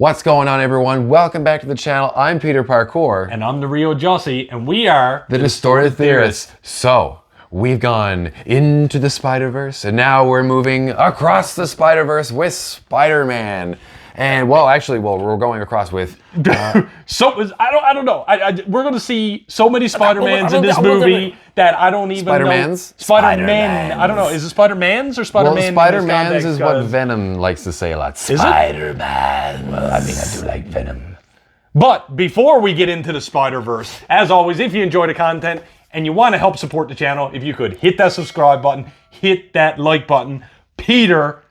What's going on, everyone? Welcome back to the channel. I'm Peter Parkour. And I'm the real Jussy, and we are the Distorted Theorists. So, we've gone into the Spider-Verse, and now we're moving across the Spider-Verse with Spider-Man. And, we're going across with... I don't know. We're going to see so many Spider-Mans in this movie that I don't even know. Spider-Man. I don't know. Is it Spider-Mans or Spider-Man? Well, Spider-Mans is what Venom likes to say a lot. Spider-Man. Well, I do like Venom. But before we get into the Spider-Verse, as always, if you enjoy the content and you want to help support the channel, if you could hit that subscribe button, hit that like button. Peter,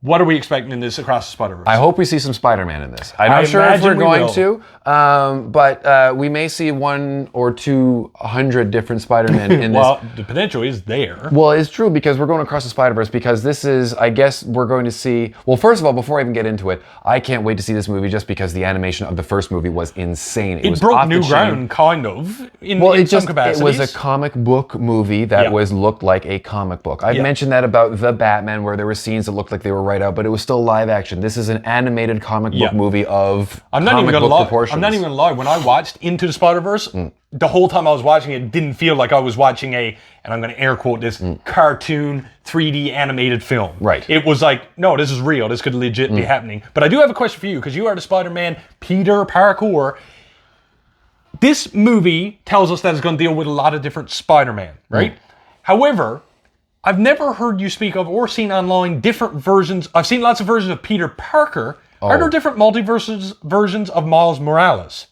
what are we expecting in this Across the Spider-Verse? I hope we see some Spider-Man in this. I'm not sure if we're going to, but we may see 100 or 200 different Spider-Man in this. Well, the potential is there. Well, it's true because we're going across the Spider-Verse because this is, I guess we're going to see, well, first of all, before I even get into it, I can't wait to see this movie just because the animation of the first movie was insane. It broke new ground, kind of, in some capacities. It was a comic book movie that looked like a comic book. I've mentioned that about The Batman where there were scenes that looked like they were right out, but it was still live action. This is an animated comic book movie of comic book proportions. I'm not even gonna lie. When I watched Into the Spider-Verse, the whole time I was watching it, didn't feel like I was watching and I'm gonna air quote this, cartoon 3D animated film. Right. It was like, no, this is real. This could legit be happening. But I do have a question for you, because you are the Spider-Man, Peter Parkour. This movie tells us that it's gonna deal with a lot of different Spider-Man, right? However, I've never heard you speak of or seen online different versions. I've seen lots of versions of Peter Parker. Are there different versions of Miles Morales?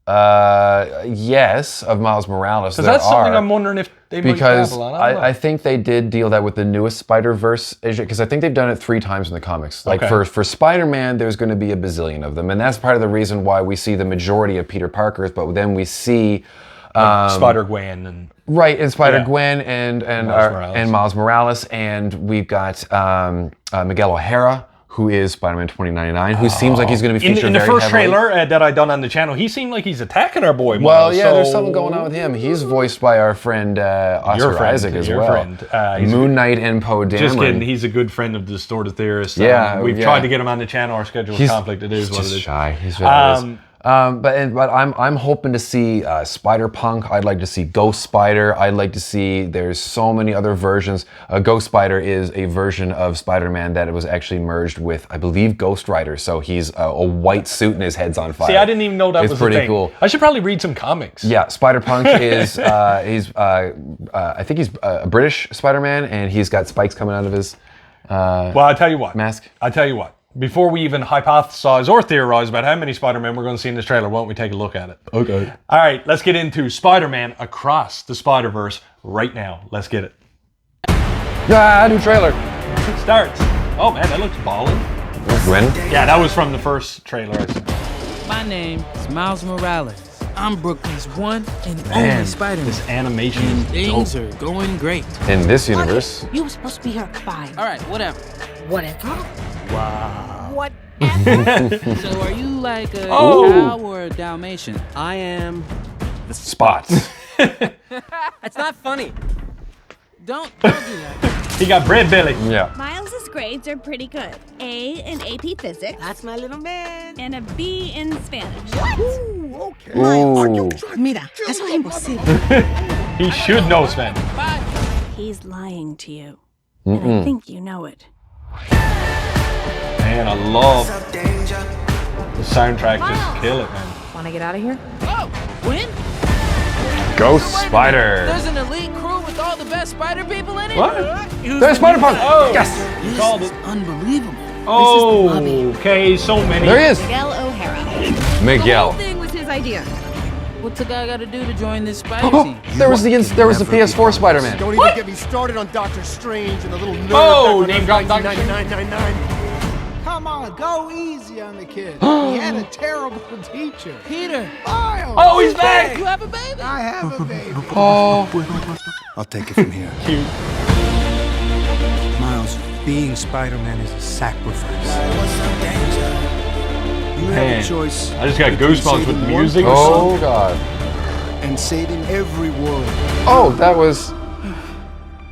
Yes, of Miles Morales. Because that's something I'm wondering if they might dabble on. I think they did deal that with the newest Spider-Verse, because I think they've done it 3 times in the comics. Like for Spider-Man, there's going to be a bazillion of them, and that's part of the reason why we see the majority of Peter Parkers, but then we see Spider-Gwen and Spider-Gwen and Miles Morales, and we've got Miguel O'Hara, who is Spider-Man 2099, who seems like he's going to be featured in the very first heavily. trailer that I done on the channel. He seemed like he's attacking our boy Miles. Well, yeah, there's something going on with him. He's voiced by our friend Oscar Isaac as well. Moon Knight and Poe Dameron. Just kidding. He's a good friend of the Distorted Theorists. We've tried to get him on the channel. Our schedule is conflict. It is what it is. He's shy. He's really but I'm hoping to see Spider-Punk. I'd like to see Ghost Spider. I'd like to see, there's so many other versions. Ghost Spider is a version of Spider-Man that was actually merged with, I believe, Ghost Rider. So he's a white suit and his head's on fire. See, I didn't even know that was a thing. It's pretty cool. I should probably read some comics. Yeah, Spider-Punk is, I think he's a British Spider-Man, and he's got spikes coming out of his well, I tell you what. Mask. I tell you what. Before we even hypothesize or theorize about how many Spider-Man we're going to see in this trailer, why don't we take a look at it? Okay. All right, let's get into Spider-Man Across the Spider-Verse right now. Let's get it. New trailer. It starts. Oh man, that looks ballin'. Gwen? Yeah, that was from the first trailer I saw. My name is Miles Morales. I'm Brooklyn's one and only Spider-Man. This animation and is things dope. are going great. In this universe. You were supposed to be here at 5. All right, whatever. Whatever? Wow. Whatever? So are you like a cow or a Dalmatian? I am The Spots. It's not funny. Don't do that. He got bread belly. Yeah. Miles's grades are pretty good. A in AP Physics. That's my little man. And a B in Spanish. Ooh, okay. Ooh. Mira, eso es imposible. He should know Spanish. He's lying to you. And I think you know it. Man, I love the soundtrack. Just kill it, man. Wanna get out of here? Oh, when? Ghost Spider. There's an elite crew with all the best spider people in it? What? There's Spider-Punk. Oh, Yes. You called it. Unbelievable. Oh, okay, so many. There he is. Miguel O'Hara. The Miguel. whole thing was his idea. What's a guy got to do to join this spider team? There was the PS4 Spider-Man. Don't even get me started on Doctor Strange and the little nerd. Oh, name drop Doctor 9999. Come on, go easy on the kid. He had a terrible teacher. Peter. Miles. Oh, he's back. You have a baby? I have a baby. I'll take it from here. Cute. Miles, being Spider-Man is a sacrifice. You Man, have a choice. I just got between goosebumps with saving the one music. person Oh, God. and saving every world. Oh, that was...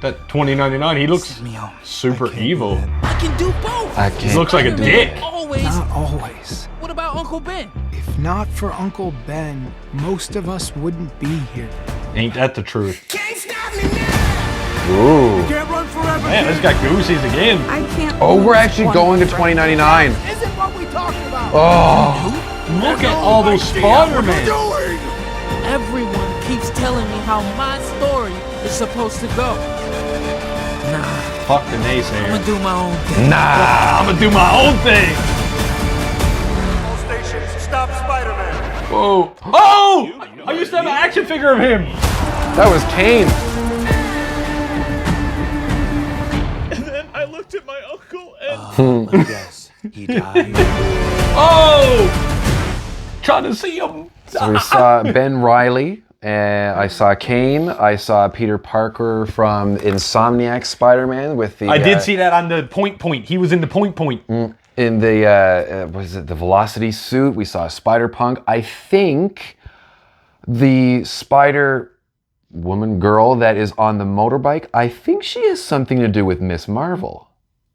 That 2099, he looks Send me home. super I can't do evil. that. I can do both. I He can't... looks like a dick. Always always. Not always. What about Uncle Ben? If not for Uncle Ben, most of us wouldn't be here. Ain't that the truth? Ooh. Can't run forever. Man, this got Goosies again. I can't. Oh, we're lose actually one going to friend. 2099. Isn't what we talked about. Oh. Look at all those Spider-Man. Everyone keeps telling me how my story is supposed to go. Nah, Fuck the I'm naysayer. gonna do my own thing. Nah. I'm gonna do my own thing. All stations, stop Spider-Man. Whoa. Oh! I used to have an action figure of him. That was Kane. And then I looked at my uncle and... Yes, he died. Oh! Trying to see him. So we saw Ben Reilly. I saw Kane. I saw Peter Parker from Insomniac Spider-Man with the. I did see that on the point. He was in the point. In the was it the Velocity suit? We saw Spider-Punk. I think the Spider Woman girl that is on the motorbike. I think she has something to do with Miss Marvel.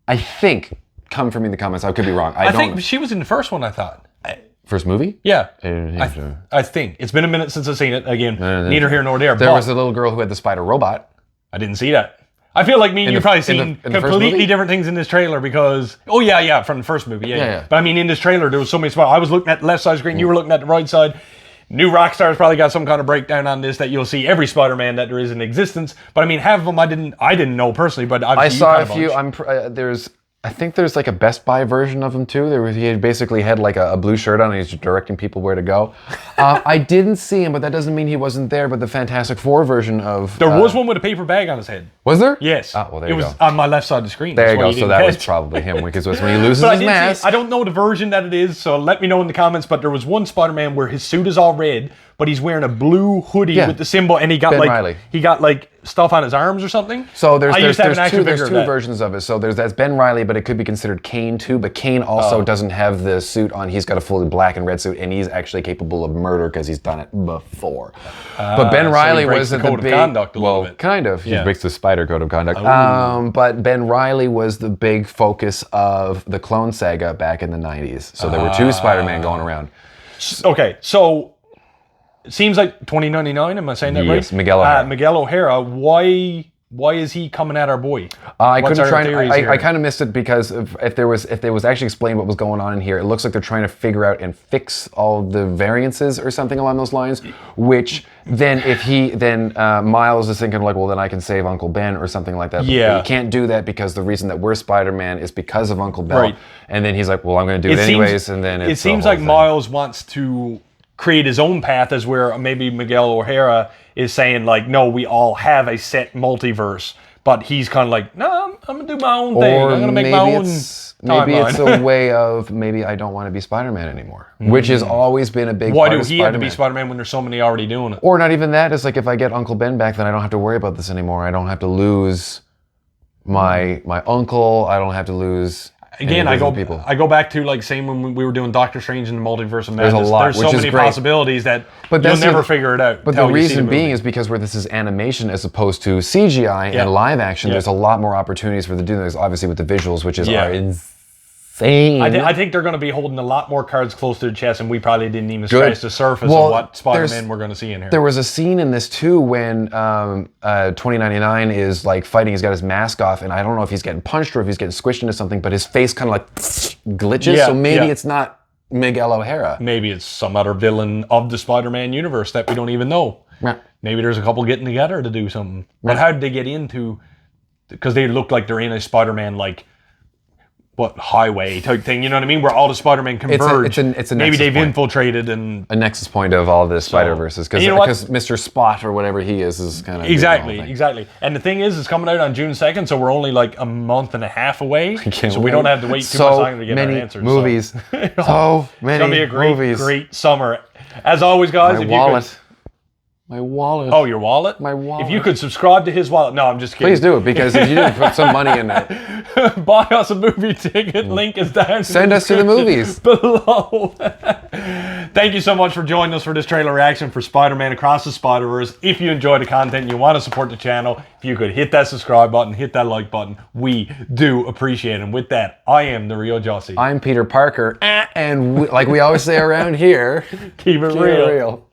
I think. Come for me in the comments. I could be wrong. I don't think know. she was in the first one, I thought. First movie? Yeah. I I think. It's been a minute since I've seen it. Again, neither here nor there. There but was a little girl who had the spider robot. I didn't see that. I feel like me and In you the- probably in seen the first completely movie? different things in this trailer because... Oh, yeah, from the first movie. Yeah. Yeah. But I mean, in this trailer, there was so many spots. I was looking at the left side of the screen. You were looking at the right side. New Rockstar's probably got some kind of breakdown on this that you'll see every Spider-Man that there is in existence. But I mean, half of them I didn't know personally, but I obviously saw you a caught few. There's. I think there's like a Best Buy version of him too. He basically had like a blue shirt on and he's directing people where to go. I didn't see him, but that doesn't mean he wasn't there. But the Fantastic Four version of... There was one with a paper bag on his head. Was there? Yes. Oh, well, there it you was go. on my left side of the screen. There That's you why go. you So didn't that was catch. probably him because it was when he loses But I his did mask. see, I don't know the version that it is, so let me know in the comments. But there was one Spider-Man where his suit is all red, but he's wearing a blue hoodie Yeah. with the symbol, and he got Ben like Reilly. stuff on his arms or something. So there's I used to have an action there's figure of two that. versions of it. So that's Ben Reilly, but it could be considered Kane too. But Kane Oh. also doesn't have the suit on. He's got a fully black and red suit, and he's actually capable of murder because he's done it before. But Ben so he Reilly breaks was the the code of big conduct a little well, bit. kind of. He Yeah. breaks the spider code of conduct. Oh. But Ben Reilly was the big focus of the Clone Saga back in the 90s. So there were two Spider-Man going around. Okay, so it seems like 2099. Am I saying that right? Yes, Miguel O'Hara. Miguel O'Hara. Why is he coming at our boy? I What's couldn't our try. theories here? I kind of missed it because if there was actually explained what was going on in here, it looks like they're trying to figure out and fix all the variances or something along those lines. Which then, Miles is thinking like, well, then I can save Uncle Ben or something like that. Yeah. But he can't do that because the reason that we're Spider-Man is because of Uncle Ben. Right. And then he's like, well, I'm going to do it anyways. And then it it's seems the whole like thing. Miles wants to create his own path, as where maybe Miguel O'Hara is saying like, no, we all have a set multiverse. But he's kind of like, no, I'm gonna do my own thing. Or I'm gonna make maybe my own it's timeline. a way of maybe I don't want to be Spider-Man anymore, which has always been a big Why part do of he have to be Spider-Man. Spider-Man when there's so many already doing it? Or not even that. It's like if I get Uncle Ben back, then I don't have to worry about this anymore. I don't have to lose my uncle. I don't have to lose. Again, any people. I go back to like same when we were doing Doctor Strange in the Multiverse of Madness. There's a lot, There's which so is many great. possibilities that But you'll that's never the- figure it out. But till the you see reason being movie. is because where this is animation as opposed to CGI Yeah. and live action, Yeah. there's a lot more opportunities for the doing this. Obviously with the visuals, which is Yeah. are insane. I think they're going to be holding a lot more cards close to the chest, and we probably didn't even Good. scratch the surface Well, of what Spider-Man there's- we're going to see in here. There was a scene in this too when 2099 is like fighting. He's got his mask off, and I don't know if he's getting punched or if he's getting squished into something, but his face kind of like glitches. Yeah, so maybe yeah. it's not Miguel O'Hara. Maybe it's some other villain of the Spider-Man universe that we don't even know. Right. Maybe there's a couple getting together to do something. But how did they get into? Because they look like they're in a Spider-Man highway type thing. You know what I mean? Where all the Spider-Man converge. it's a Maybe nexus they've point. infiltrated and A nexus point of all the Spider-Verses because you know what? Mr. Spot or whatever he is kind of exactly. And the thing is, it's coming out on June 2nd, so we're only like a month and a half away. So we don't have to wait too much longer to get our many answers. movies. So It's many gonna be a great, movies. great summer. As always, guys, My if wallet. you could My wallet. Oh, your wallet? My wallet. If you could subscribe to his wallet. No, I'm just kidding. Please do, because if you do, put some money in it. Buy us a movie ticket. Link is down. Send us to the movies. Below. Thank you so much for joining us for this trailer reaction for Spider-Man Across the Spider-Verse. If you enjoy the content and you want to support the channel, if you could hit that subscribe button, hit that like button, we do appreciate it. And with that, I am the real Jussy. I'm Peter Parker, and like we always say around here, Keep it real.